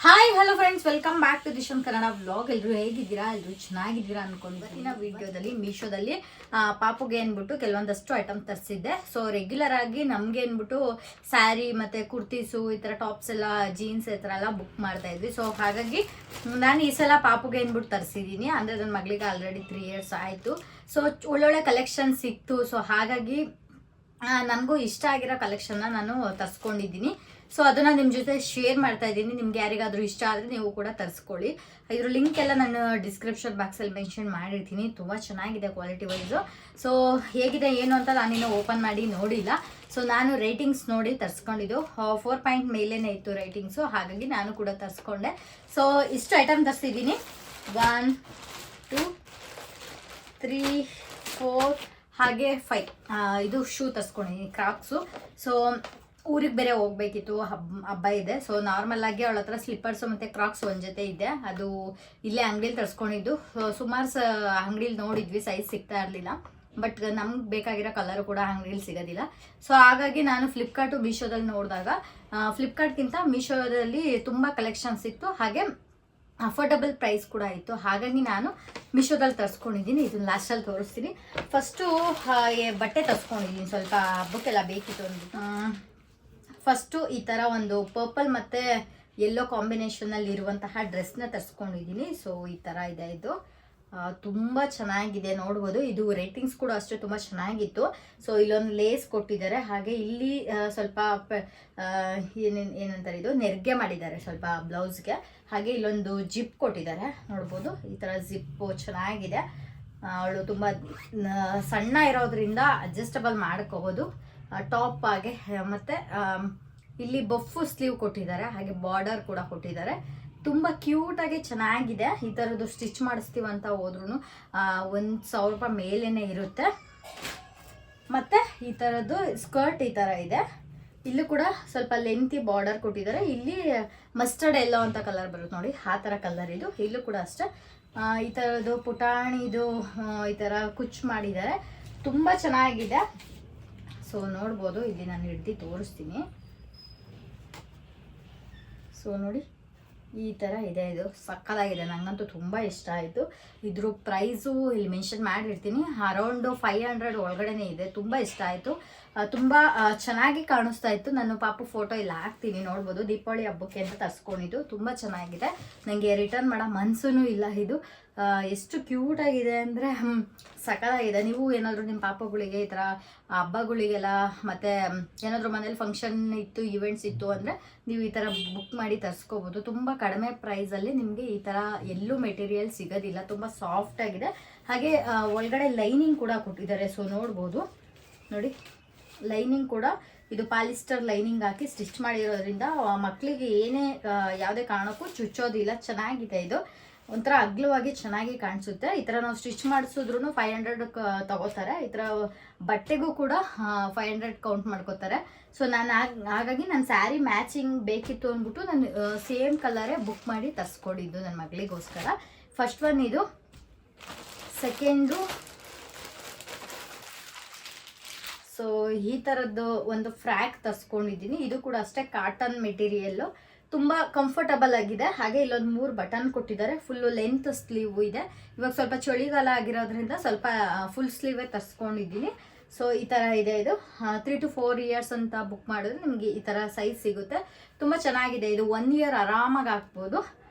Hi hello friends, welcome back to Dishan Kannada vlog. ಎಲ್ಲರೂ ಹೇಗಿದ್ದೀರಾ? ಎಲ್ಲರೂ ಚೆನ್ನಾಗಿದ್ದೀರಾ ಅನ್ಕೊಂಡು ಇವತ್ತಿನ ವಿಡಿಯೋದಲ್ಲಿ ಮೀಶೋದಲ್ಲಿ ಪಾಪುಗೆ ಅಂದ್ಬಿಟ್ಟು ಕೆಲವೊಂದಷ್ಟು ಐಟಮ್ ತರಿಸಿದ್ದೆ. ಸೊ ರೆಗ್ಯುಲರ್ ಆಗಿ ನಮಗೆ ಅಂದ್ಬಿಟ್ಟು ಸ್ಯಾರಿ ಮತ್ತು ಕುರ್ತೀಸು ಈ ಥರ ಟಾಪ್ಸ್ ಎಲ್ಲ, ಜೀನ್ಸ್ ಈ ಥರ ಎಲ್ಲ ಬುಕ್ ಮಾಡ್ತಾ ಇದ್ವಿ. ಸೊ ಹಾಗಾಗಿ ನಾನು ಈ ಸಲ ಪಾಪುಗೆ ಅಂದ್ಬಿಟ್ಟು ತರಿಸಿದ್ದೀನಿ. ಅಂದರೆ ನನ್ನ ಮಗಳಿಗೆ ಆಲ್ರೆಡಿ 3 years ಆಯಿತು. ಸೊ ಒಳ್ಳೊಳ್ಳೆ ಕಲೆಕ್ಷನ್ ಸಿಕ್ತು. ಸೊ ಹಾಗಾಗಿ ನನಗೂ ಇಷ್ಟ ಆಗಿರೋ ಕಲೆಕ್ಷನ್ನ ನಾನು ತರಿಸ್ಕೊಂಡಿದ್ದೀನಿ. ಸೊ ಅದನ್ನು ನಿಮ್ಮ ಜೊತೆ ಶೇರ್ ಮಾಡ್ತಾ ಇದ್ದೀನಿ. ನಿಮ್ಗೆ ಯಾರಿಗಾದರೂ ಇಷ್ಟ ಆದರೆ ನೀವು ಕೂಡ ತರಿಸ್ಕೊಳ್ಳಿ. ಇದ್ರ ಲಿಂಕ್ ಎಲ್ಲ ನಾನು ಡಿಸ್ಕ್ರಿಪ್ಷನ್ ಬಾಕ್ಸಲ್ಲಿ ಮೆನ್ಷನ್ ಮಾಡಿರ್ತೀನಿ. ತುಂಬ ಚೆನ್ನಾಗಿದೆ ಕ್ವಾಲಿಟಿ ವೈಸು. ಸೊ ಹೇಗಿದೆ ಏನು ಅಂತ ನಾನಿನ್ನೂ ಓಪನ್ ಮಾಡಿ ನೋಡಿಲ್ಲ. ಸೊ ನಾನು ರೇಟಿಂಗ್ಸ್ ನೋಡಿ ತರಿಸ್ಕೊಂಡಿದ್ದು 4 ಪಾಯಿಂಟ್ ಮೇಲೇ ಇತ್ತು ರೇಟಿಂಗ್ಸು. ಹಾಗಾಗಿ ನಾನು ಕೂಡ ತರಿಸ್ಕೊಂಡೆ. ಸೊ ಇಷ್ಟು ಐಟಮ್ ತರಿಸಿದ್ದೀನಿ. 1 2 3 4 ಹಾಗೆ 5 ಇದು ಶೂ ತರಿಸ್ಕೊಂಡಿದ್ದೀನಿ, ಕ್ರಾಕ್ಸು. ಸೊ ಊರಿಗೆ ಬೇರೆ ಹೋಗ್ಬೇಕಿತ್ತು, ಹಬ್ಬ ಇದೆ. ಸೊ ನಾರ್ಮಲ್ ಆಗಿ ಅವಳ ಹತ್ರ ಸ್ಲಿಪ್ಪರ್ಸು ಮತ್ತು ಕ್ರಾಕ್ಸ್ ಒಂದು ಜೊತೆ ಇದೆ. ಅದು ಇಲ್ಲೇ ಅಂಗಡಿಲಿ ತರಿಸ್ಕೊಂಡಿದ್ದು. ಸುಮಾರು ಅಂಗಡಿಲಿ ನೋಡಿದ್ವಿ, ಸೈಜ್ ಸಿಗ್ತಾ ಇರಲಿಲ್ಲ. ಬಟ್ ನಮ್ಗೆ ಬೇಕಾಗಿರೋ ಕಲರು ಕೂಡ ಅಂಗಡಿಲಿ ಸಿಗೋದಿಲ್ಲ. ಸೊ ಹಾಗಾಗಿ ನಾನು ಫ್ಲಿಪ್ಕಾರ್ಟು ಮೀಶೋದಲ್ಲಿ ನೋಡಿದಾಗ ಫ್ಲಿಪ್ಕಾರ್ಟ್ಗಿಂತ ಮೀಶೋದಲ್ಲಿ ತುಂಬ ಕಲೆಕ್ಷನ್ಸ್ ಇತ್ತು, ಹಾಗೆ ಅಫೋರ್ಡಬಲ್ ಪ್ರೈಸ್ ಕೂಡ ಇತ್ತು. ಹಾಗಾಗಿ ನಾನು ಮೀಶೋದಲ್ಲಿ ತರಿಸ್ಕೊಂಡಿದ್ದೀನಿ. ಇದನ್ನ ಲಾಸ್ಟಲ್ಲಿ ತೋರಿಸ್ತೀನಿ. ಫಸ್ಟು ಬಟ್ಟೆ ತರಿಸ್ಕೊಂಡಿದ್ದೀನಿ, ಸ್ವಲ್ಪ ಹಬ್ಬಕ್ಕೆಲ್ಲ ಬೇಕಿತ್ತು ಅಂದ್ಬಿಟ್ಟು. ಫಸ್ಟು ಈ ಥರ ಒಂದು ಪರ್ಪಲ್ ಮತ್ತು ಯೆಲ್ಲೋ ಕಾಂಬಿನೇಷನಲ್ಲಿ ಇರುವಂತಹ ಡ್ರೆಸ್ನ ತರಿಸ್ಕೊಂಡಿದ್ದೀನಿ. ಸೊ ಈ ಥರ ಇದೆ, ಇದು ತುಂಬ ಚೆನ್ನಾಗಿದೆ, ನೋಡ್ಬೋದು. ಇದು ರೇಟಿಂಗ್ಸ್ ಕೂಡ ಅಷ್ಟೇ ತುಂಬ ಚೆನ್ನಾಗಿತ್ತು. ಸೊ ಇಲ್ಲೊಂದು ಲೇಸ್ ಕೊಟ್ಟಿದ್ದಾರೆ, ಹಾಗೆ ಇಲ್ಲಿ ಸ್ವಲ್ಪ ಏನಂತಾರೆ ಇದು ನೆರಿಗೆ ಮಾಡಿದ್ದಾರೆ ಸ್ವಲ್ಪ ಬ್ಲೌಸ್ಗೆ. ಹಾಗೆ ಇಲ್ಲೊಂದು ಜಿಪ್ ಕೊಟ್ಟಿದ್ದಾರೆ, ನೋಡ್ಬೋದು. ಈ ಥರ ಜಿಪ್ಪು ಚೆನ್ನಾಗಿದೆ. ಅವಳು ತುಂಬ ಸಣ್ಣ ಇರೋದ್ರಿಂದ ಅಡ್ಜಸ್ಟಬಲ್ ಮಾಡ್ಕೋಬೋದು ಟಾಪ್ ಆಗಿ. ಮತ್ತು ಇಲ್ಲಿ ಬಫ್ಫು ಸ್ಲೀವ್ ಕೊಟ್ಟಿದ್ದಾರೆ, ಹಾಗೆ ಬಾರ್ಡರ್ ಕೂಡ ಕೊಟ್ಟಿದ್ದಾರೆ. ತುಂಬ ಕ್ಯೂಟಾಗಿ ಚೆನ್ನಾಗಿದೆ. ಈ ಥರದ್ದು ಸ್ಟಿಚ್ ಮಾಡಿಸ್ತೀವಂತ ಹೋದ್ರೂ 1,000 ರೂಪಾಯಿ ಮೇಲೇ ಇರುತ್ತೆ. ಮತ್ತು ಈ ಥರದ್ದು ಸ್ಕರ್ಟ್ ಈ ಥರ ಇದೆ. ಇಲ್ಲೂ ಕೂಡ ಸ್ವಲ್ಪ ಲೆಂತಿ ಬಾರ್ಡರ್ ಕೊಟ್ಟಿದ್ದಾರೆ. ಇಲ್ಲಿ ಮಸ್ಟರ್ಡ್ ಎಲ್ಲೋ ಅಂತ ಕಲರ್ ಬರುತ್ತೆ ನೋಡಿ, ಆ ಥರ ಕಲರ್ ಇದು. ಇಲ್ಲೂ ಕೂಡ ಅಷ್ಟೇ ಈ ಥರದ್ದು ಪುಟಾಣಿದು ಈ ಥರ ಕುಚ್ ಮಾಡಿದ್ದಾರೆ, ತುಂಬ ಚೆನ್ನಾಗಿದೆ. ಸೊ ನೋಡ್ಬೋದು, ಇಲ್ಲಿ ನಾನು ಹಿಡ್ದು ತೋರಿಸ್ತೀನಿ. ಸೊ ನೋಡಿ, ಈ ಥರ ಇದೆ. ಇದು ಸಕ್ಕತ್ತಾಗಿದೆ, ನನಗಂತೂ ತುಂಬ ಇಷ್ಟ ಆಯಿತು. ಇದ್ರ ಪ್ರೈಸು ಇಲ್ಲಿ ಮೆನ್ಷನ್ ಮಾಡಿರ್ತೀನಿ. ಅರೌಂಡು 500 ಒಳಗಡೆನೇ ಇದೆ. ತುಂಬ ಇಷ್ಟ ಆಯಿತು, ತುಂಬ ಚೆನ್ನಾಗಿ ಕಾಣಿಸ್ತಾ ಇತ್ತು. ನಾನು ಪಾಪು ಫೋಟೋ ಇಲ್ಲಿ ಹಾಕ್ತೀನಿ, ನೋಡ್ಬೋದು. ದೀಪಾವಳಿ ಹಬ್ಬಕ್ಕೆ ಅಂತ ತರಿಸ್ಕೊಂಡಿದ್ದು, ತುಂಬ ಚೆನ್ನಾಗಿದೆ. ನನಗೆ ರಿಟರ್ನ್ ಮಾಡೋ ಮನಸ್ಸೂ ಇಲ್ಲ. ಇದು ಎಷ್ಟು ಕ್ಯೂಟಾಗಿದೆ ಅಂದರೆ ಸಕ್ಕತ್ತಾಗಿದೆ. ನೀವು ಏನಾದರೂ ನಿಮ್ಮ ಪಾಪಗಳಿಗೆ ಈ ಥರ ಹಬ್ಬಗಳಿಗೆಲ್ಲ ಮತ್ತು ಏನಾದರೂ ಮನೇಲಿ ಫಂಕ್ಷನ್ ಇತ್ತು, ಈವೆಂಟ್ಸ್ ಇತ್ತು ಅಂದರೆ ನೀವು ಈ ಥರ ಬುಕ್ ಮಾಡಿ ತರಿಸ್ಕೋಬೋದು. ತುಂಬ ಕಡಿಮೆ ಪ್ರೈಸಲ್ಲಿ ನಿಮಗೆ ಈ ಥರ ಎಲ್ಲೂ ಮೆಟೀರಿಯಲ್ ಸಿಗೋದಿಲ್ಲ. ತುಂಬ ಸಾಫ್ಟಾಗಿದೆ. ಹಾಗೆ ಒಳಗಡೆ ಲೈನಿಂಗ್ ಕೂಡ ಕೊಟ್ಟಿದ್ದಾರೆ. ಸೊ ನೋಡ್ಬೋದು, ನೋಡಿ ಲೈನಿಂಗ್ ಕೂಡ ಇದು ಪಾಲಿಸ್ಟರ್ ಲೈನಿಂಗ್ ಹಾಕಿ ಸ್ಟಿಚ್ ಮಾಡಿರೋದ್ರಿಂದ ಮಕ್ಕಳಿಗೆ ಏನೇ ಯಾವುದೇ ಕಾರಣಕ್ಕೂ ಚುಚ್ಚೋದಿಲ್ಲ. ಚೆನ್ನಾಗಿದೆ, ಇದು ಒಂಥರ ಅಗ್ಲವಾಗಿ ಚೆನ್ನಾಗಿ ಕಾಣಿಸುತ್ತೆ. ಈ ಥರ ನಾವು ಸ್ಟಿಚ್ ಮಾಡಿಸಿದ್ರು 500 ತಗೋತಾರೆ. ಈ ಥರ ಬಟ್ಟೆಗೂ ಕೂಡ 500 ಕೌಂಟ್ ಮಾಡ್ಕೋತಾರೆ. ಸೊ ನಾನು ಹಾಗಾಗಿ ನನ್ನ ಸ್ಯಾರಿ ಮ್ಯಾಚಿಂಗ್ ಬೇಕಿತ್ತು ಅಂದ್ಬಿಟ್ಟು ನಾನು ಸೇಮ್ ಕಲರೇ ಬುಕ್ ಮಾಡಿ ತರಿಸ್ಕೊಂಡಿದ್ದು ನನ್ನ ಮಗಳಿಗೋಸ್ಕರ. ಫಸ್ಟ್ ಒನ್ ಇದು. ಸೆಕೆಂಡು ಸೊ ಈ ಥರದ್ದು ಒಂದು ಫ್ರ್ಯಾಕ್ ತರಿಸ್ಕೊಂಡಿದ್ದೀನಿ. ಇದು ಕೂಡ ಅಷ್ಟೇ ಕಾಟನ್ ಮೆಟೀರಿಯಲ್ಲು, ತುಂಬ ಕಂಫರ್ಟಬಲ್ ಆಗಿದೆ. ಹಾಗೆ ಇಲ್ಲೊಂದು 3 ಬಟನ್ ಕೊಟ್ಟಿದ್ದಾರೆ. ಫುಲ್ಲು ಲೆಂತ್ ಸ್ಲೀವ್ ಇದೆ. ಇವಾಗ ಸ್ವಲ್ಪ ಚಳಿಗಾಲ ಆಗಿರೋದ್ರಿಂದ ಸ್ವಲ್ಪ ಫುಲ್ ಸ್ಲೀವೇ ತರಿಸ್ಕೊಂಡಿದ್ದೀನಿ. ಸೊ ಈ ಥರ ಇದೆ. ಇದು 3 to 4 years ಅಂತ ಬುಕ್ ಮಾಡಿದ್ರೆ ನಿಮಗೆ ಈ ಥರ ಸೈಜ್ ಸಿಗುತ್ತೆ. ತುಂಬ ಚೆನ್ನಾಗಿದೆ. ಇದು 1 year ಆರಾಮಾಗಿ ಹಾಕ್ಬೋದು.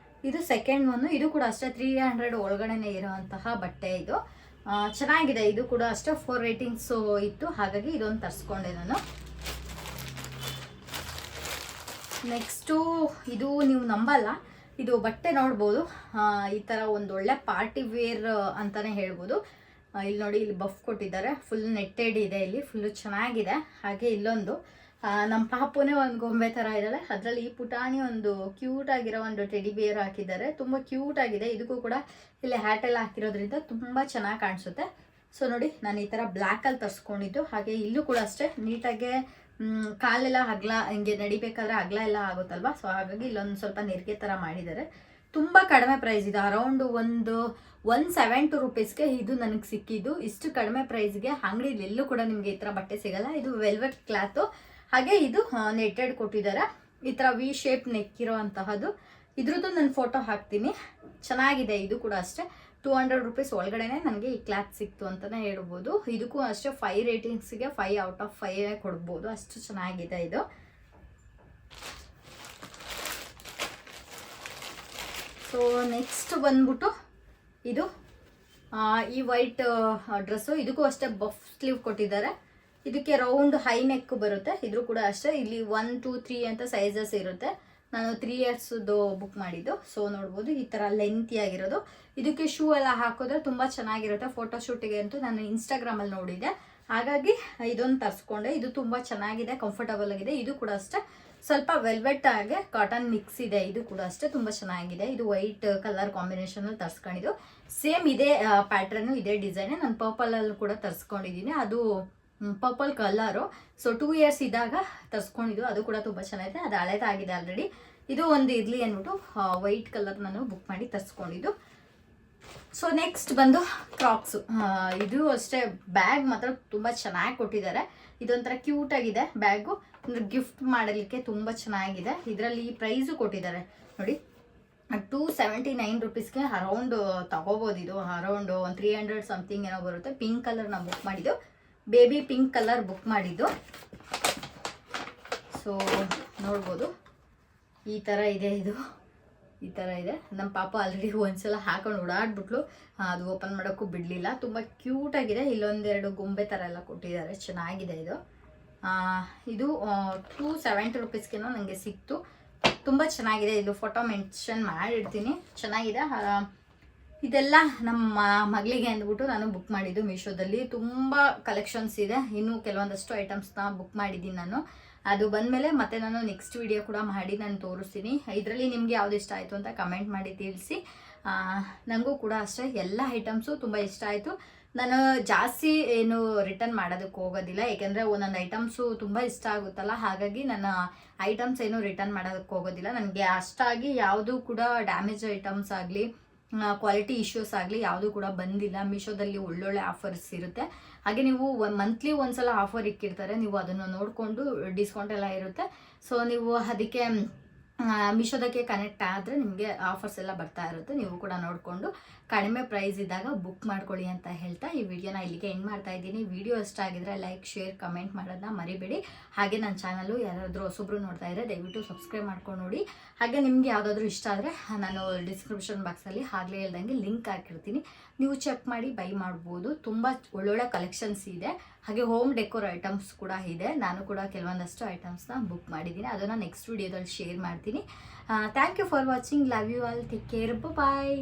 ಇದು ಸೆಕೆಂಡ್ ಒನ್ನು. ಇದು ಕೂಡ ಅಷ್ಟೇ 300 ಒಳಗಡೆನೇ ಇರೋವಂತಹ ಬಟ್ಟೆ. ಇದು ಚೆನ್ನಾಗಿದೆ. ಇದು ಕೂಡ ಅಷ್ಟೇ 4 ರೇಟಿಂಗ್ಸು ಇತ್ತು, ಹಾಗಾಗಿ ಇದೊಂದು ತರಿಸ್ಕೊಂಡೆ ನಾನು. ನೆಕ್ಸ್ಟು ಇದು ನೀವು ನಂಬಲ್ಲ, ಇದು ಬಟ್ಟೆ ನೋಡ್ಬೋದು. ಈ ಥರ ಒಂದು ಒಳ್ಳೆ ಪಾರ್ಟಿ ವೇರ್ ಅಂತಲೇ ಹೇಳ್ಬೋದು. ಇಲ್ಲಿ ನೋಡಿ, ಇಲ್ಲಿ ಬಫ್ ಕೊಟ್ಟಿದ್ದಾರೆ. ಫುಲ್ ನೆಟ್ಟೆಡ್ ಇದೆ, ಇಲ್ಲಿ ಫುಲ್ಲು ಚೆನ್ನಾಗಿದೆ. ಹಾಗೆ ಇಲ್ಲೊಂದು ನಮ್ಮ ಪಾಪುನೇ ಒಂದು ಗೊಂಬೆ ಥರ ಇದ್ದಾಳೆ. ಅದರಲ್ಲಿ ಈ ಪುಟಾಣಿ ಒಂದು ಕ್ಯೂಟ್ ಆಗಿರೋ ಒಂದು ಟೆಡಿ ಬಿಯರ್ ಹಾಕಿದ್ದಾರೆ. ತುಂಬ ಕ್ಯೂಟ್ ಆಗಿದೆ. ಇದಕ್ಕೂ ಕೂಡ ಇಲ್ಲಿ ಹ್ಯಾಟ್ ಎಲ್ಲ ಹಾಕಿರೋದ್ರಿಂದ ತುಂಬ ಚೆನ್ನಾಗಿ ಕಾಣಿಸುತ್ತೆ. ಸೊ ನೋಡಿ, ನಾನು ಈ ಥರ ಬ್ಲ್ಯಾಕಲ್ಲಿ ತರಿಸ್ಕೊಂಡಿದ್ದು. ಹಾಗೆ ಇಲ್ಲೂ ಕೂಡ ಅಷ್ಟೇ ನೀಟಾಗೆ ಕಾಲೆಲ್ಲ ಅಗಲ, ಹಿಂಗೆ ನಡಿಬೇಕಾದ್ರೆ ಅಗಲ ಎಲ್ಲ ಆಗುತ್ತಲ್ವ. ಸೊ ಹಾಗಾಗಿ ಇಲ್ಲೊಂದು ಸ್ವಲ್ಪ ನೆರಿಗೆ ಥರ ಮಾಡಿದ್ದಾರೆ. ತುಂಬ ಕಡಿಮೆ ಪ್ರೈಸ್ ಇದೆ. ಅರೌಂಡು ಒಂದು 170 ರೂಪೀಸ್ಗೆ ಇದು ನನಗೆ ಸಿಕ್ಕಿದ್ದು. ಇಷ್ಟು ಕಡಿಮೆ ಪ್ರೈಸ್ಗೆ ಅಂಗಡಿಲಿ ಎಲ್ಲೂ ಕೂಡ ನಿಮಗೆ ಈ ಥರ ಬಟ್ಟೆ ಸಿಗಲ್ಲ. ಇದು ವೆಲ್ವೆಟ್ ಕ್ಲಾತು. ಹಾಗೆ ಇದು ನೆಟ್ಟೆಡ್ ಕೊಟ್ಟಿದ್ದಾರೆ. ಈ ಥರ ವಿ ಶೇಪ್ ನೆಕ್ ಇರೋ ಅಂತಹದ್ದು. ಇದ್ರದ್ದು ನಾನು ಫೋಟೋ ಹಾಕ್ತೀನಿ. ಚೆನ್ನಾಗಿದೆ. ಇದು ಕೂಡ ಅಷ್ಟೇ 200 ರೂಪೀಸ್ ಒಳಗಡೆನೆ ನನಗೆ ಈ ಕ್ಲಾತ್ ಸಿಕ್ತು ಅಂತಲೇ ಹೇಳ್ಬೋದು. ಇದಕ್ಕೂ ಅಷ್ಟೇ 5 ರೇಟಿಂಗ್ಸಿಗೆ 5 ಔಟ್ ಆಫ್ 5 ಕೊಡ್ಬೋದು, ಅಷ್ಟು ಚೆನ್ನಾಗಿದೆ ಇದು. ಸೊ ನೆಕ್ಸ್ಟ್ ಬಂದ್ಬಿಟ್ಟು ಇದು ಈ ವೈಟ್ ಡ್ರೆಸ್ಸು. ಇದಕ್ಕೂ ಅಷ್ಟೇ ಬಫ್ ಸ್ಲೀವ್ ಕೊಟ್ಟಿದ್ದಾರೆ. ಇದಕ್ಕೆ ರೌಂಡ್ ಹೈ ನೆಕ್ ಬರುತ್ತೆ. ಇದ್ರೂ ಕೂಡ ಅಷ್ಟೇ ಇಲ್ಲಿ 1 2 3 ಅಂತ ಸೈಜಸ್ ಇರುತ್ತೆ. ನಾನು 3 ಇಯರ್ಸ್ದು ಬುಕ್ ಮಾಡಿದ್ದು. ಸೊ ನೋಡ್ಬೋದು ಈ ಥರ ಲೆಂತಿಯಾಗಿರೋದು. ಇದಕ್ಕೆ ಶೂ ಎಲ್ಲ ಹಾಕಿದ್ರೆ ತುಂಬ ಚೆನ್ನಾಗಿರುತ್ತೆ ಫೋಟೋಶೂಟಿಗೆ ಅಂತೂ. ನಾನು ಇನ್ಸ್ಟಾಗ್ರಾಮಲ್ಲಿ ನೋಡಿದ್ದೆ, ಹಾಗಾಗಿ ಇದೊಂದು ತರಿಸ್ಕೊಂಡೆ. ಇದು ತುಂಬ ಚೆನ್ನಾಗಿದೆ, ಕಂಫರ್ಟಬಲ್ ಆಗಿದೆ. ಇದು ಕೂಡ ಅಷ್ಟೇ ಸ್ವಲ್ಪ ವೆಲ್ವೆಟ್ ಆಗಿ ಕಾಟನ್ ಮಿಕ್ಸ್ ಇದೆ. ಇದು ಕೂಡ ಅಷ್ಟೇ ತುಂಬ ಚೆನ್ನಾಗಿದೆ. ಇದು ವೈಟ್ ಕಲರ್ ಕಾಂಬಿನೇಷನಲ್ಲಿ ತರಿಸ್ಕೊಂಡಿದ್ದು. ಸೇಮ್ ಇದೇ ಪ್ಯಾಟ್ರನ್ನು, ಇದೇ ಡಿಸೈನ್ ನಾನು ಪರ್ಪಲಲ್ಲಿ ಕೂಡ ತರಿಸ್ಕೊಂಡಿದ್ದೀನಿ. ಅದು ಪರ್ಪಲ್ ಕಲರು. ಸೊ 2 ಇಯರ್ಸ್ ಇದ್ದಾಗ ತರಿಸ್ಕೊಂಡಿದ್ದು. ಅದು ಕೂಡ ತುಂಬ ಚೆನ್ನಾಗಿದೆ. ಅದು ಹಳೇದಾಗಿದೆ ಆಲ್ರೆಡಿ. ಇದು ಒಂದು ಇರಲಿ ಅಂದ್ಬಿಟ್ಟು ವೈಟ್ ಕಲರ್ ನಾನು ಬುಕ್ ಮಾಡಿ ತರಿಸ್ಕೊಂಡಿದ್ದು. ಸೊ ನೆಕ್ಸ್ಟ್ ಬಂದು ಕ್ರಾಕ್ಸು. ಇದು ಅಷ್ಟೇ ಬ್ಯಾಗ್ ಮಾತ್ರ ತುಂಬ ಚೆನ್ನಾಗಿ ಕೊಟ್ಟಿದ್ದಾರೆ. ಇದೊಂಥರ ಕ್ಯೂಟ್ ಆಗಿದೆ ಬ್ಯಾಗು, ಅಂದರೆ ಗಿಫ್ಟ್ ಮಾಡಲಿಕ್ಕೆ ತುಂಬ ಚೆನ್ನಾಗಿದೆ. ಇದರಲ್ಲಿ ಪ್ರೈಸು ಕೊಟ್ಟಿದ್ದಾರೆ ನೋಡಿ, 279 ರೂಪೀಸ್ಗೆ ಅರೌಂಡ್ ತಗೋಬೋದು. ಇದು ಅರೌಂಡ್ 300 ಸಮಥಿಂಗ್ ಏನೋ ಬರುತ್ತೆ. ಪಿಂಕ್ ಕಲರ್ ನಾವು ಬುಕ್ ಮಾಡಿದ್ದು, ಬೇಬಿ ಪಿಂಕ್ ಕಲರ್ ಬುಕ್ ಮಾಡಿದ್ದು. ಸೊ ನೋಡ್ಬೋದು ಈ ಥರ ಇದೆ. ಇದು ಈ ಥರ ಇದೆ. ನಮ್ಮ ಪಾಪ ಆಲ್ರೆಡಿ ಒಂದ್ಸಲ ಹಾಕೊಂಡು ಓಡಾಡ್ಬಿಟ್ಲು, ಅದು ಓಪನ್ ಮಾಡೋಕ್ಕೂ ಬಿಡಲಿಲ್ಲ. ತುಂಬ ಕ್ಯೂಟಾಗಿದೆ. ಇಲ್ಲೊಂದೆರಡು ಗೊಂಬೆ ಥರ ಎಲ್ಲ ಕೊಟ್ಟಿದ್ದಾರೆ, ಚೆನ್ನಾಗಿದೆ ಇದು. ಇದು 270 ರೂಪೀಸ್ಗೇನೋ ನನಗೆ ಸಿಕ್ತು. ತುಂಬ ಚೆನ್ನಾಗಿದೆ. ಇದು ಫೋಟೋ ಮೆನ್ಷನ್ ಮಾಡಿರ್ತೀನಿ, ಚೆನ್ನಾಗಿದೆ. ಇದೆಲ್ಲ ನಮ್ಮ ಮಗಳಿಗೆ ಅಂದ್ಬಿಟ್ಟು ನಾನು ಬುಕ್ ಮಾಡಿದ್ದು ಮೀಶೋದಲ್ಲಿ. ತುಂಬ ಕಲೆಕ್ಷನ್ಸ್ ಇದೆ. ಇನ್ನೂ ಕೆಲವೊಂದಷ್ಟು ಐಟಮ್ಸ್ನ ಬುಕ್ ಮಾಡಿದ್ದೀನಿ ನಾನು. ಅದು ಬಂದಮೇಲೆ ಮತ್ತೆ ನಾನು ನೆಕ್ಸ್ಟ್ ವಿಡಿಯೋ ಕೂಡ ಮಾಡಿ ನಾನು ತೋರಿಸ್ತೀನಿ. ಇದರಲ್ಲಿ ನಿಮಗೆ ಯಾವ್ದು ಇಷ್ಟ ಆಯಿತು ಅಂತ ಕಮೆಂಟ್ ಮಾಡಿ ತಿಳಿಸಿ. ನನಗೂ ಕೂಡ ಅಷ್ಟೇ ಎಲ್ಲ ಐಟಮ್ಸು ತುಂಬ ಇಷ್ಟ ಆಯಿತು. ನಾನು ಜಾಸ್ತಿ ಏನು ರಿಟರ್ನ್ ಮಾಡೋದಕ್ಕೆ ಹೋಗೋದಿಲ್ಲ, ಏಕೆಂದರೆ ಒಂದೊಂದು ಐಟಮ್ಸು ತುಂಬ ಇಷ್ಟ ಆಗುತ್ತಲ್ಲ, ಹಾಗಾಗಿ ನನ್ನ ಐಟಮ್ಸ್ ಏನು ರಿಟರ್ನ್ ಮಾಡೋದಕ್ಕೆ ಹೋಗೋದಿಲ್ಲ. ನನಗೆ ಅಷ್ಟಾಗಿ ಯಾವುದೂ ಕೂಡ ಡ್ಯಾಮೇಜ್ ಐಟಮ್ಸ್ ಆಗಲಿ, ಕ್ವಾಲಿಟಿ ಇಶ್ಯೂಸ್ ಆಗಲಿ ಯಾವುದೂ ಕೂಡ ಬಂದಿಲ್ಲ. ಮೀಶೋದಲ್ಲಿ ಒಳ್ಳೊಳ್ಳೆ ಆಫರ್ಸ್ ಇರುತ್ತೆ. ಹಾಗೆ ನೀವು ಮಂತ್ಲಿ ಒಂದ್ಸಲ ಆಫರ್ ಇಕ್ಕಿರ್ತಾರೆ, ನೀವು ಅದನ್ನು ನೋಡಿಕೊಂಡು ಡಿಸ್ಕೌಂಟ್ ಎಲ್ಲ ಇರುತ್ತೆ. ಸೊ ನೀವು ಅದಕ್ಕೆ ಮೀಶೋದಕ್ಕೆ ಕನೆಕ್ಟ್ ಆದರೆ ನಿಮಗೆ ಆಫರ್ಸ್ ಎಲ್ಲ ಬರ್ತಾ ಇರುತ್ತೆ. ನೀವು ಕೂಡ ನೋಡಿಕೊಂಡು ಕಡಿಮೆ ಪ್ರೈಸ್ ಇದ್ದಾಗ ಬುಕ್ ಮಾಡ್ಕೊಳ್ಳಿ ಅಂತ ಹೇಳ್ತಾ ಈ ವಿಡಿಯೋನ ಇಲ್ಲಿಗೆ ಎಂಡ್ ಮಾಡ್ತಾ ಇದ್ದೀನಿ. ವಿಡಿಯೋ ಇಷ್ಟ ಆಗಿದ್ರೆ ಲೈಕ್, ಶೇರ್, ಕಮೆಂಟ್ ಮಾಡೋದನ್ನ ಮರಿಬೇಡಿ. ಹಾಗೆ ನನ್ನ ಚಾನಲು ಯಾರಾದರೂ ಹೊಸಬ್ರು ನೋಡ್ತಾ ಇದ್ದರೆ ದಯವಿಟ್ಟು ಸಬ್ಸ್ಕ್ರೈಬ್ ಮಾಡ್ಕೊಂಡು ನೋಡಿ. ಹಾಗೆ ನಿಮಗೆ ಯಾವುದಾದ್ರೂ ಇಷ್ಟ ಆದರೆ ನಾನು ಡಿಸ್ಕ್ರಿಪ್ಷನ್ ಬಾಕ್ಸಲ್ಲಿ ಆಗಲೇ ಹೇಳ್ದಂಗೆ ಲಿಂಕ್ ಹಾಕಿರ್ತೀನಿ, ನೀವು ಚೆಕ್ ಮಾಡಿ ಬೈ ಮಾಡ್ಬೋದು. ತುಂಬ ಒಳ್ಳೊಳ್ಳೆ ಕಲೆಕ್ಷನ್ಸ್ ಇದೆ. ಹಾಗೆ ಹೋಮ್ ಡೆಕೋರ್ ಐಟಮ್ಸ್ ಕೂಡ ಇದೆ. ನಾನು ಕೂಡ ಕೆಲವೊಂದಷ್ಟು ಐಟಮ್ಸ್ನ ಬುಕ್ ಮಾಡಿದ್ದೀನಿ, ಅದನ್ನು ನೆಕ್ಸ್ಟ್ ವಿಡಿಯೋದಲ್ಲಿ ಶೇರ್ ಮಾಡ್ತೀನಿ. Thank you for watching. Love you all. Take care. Bye.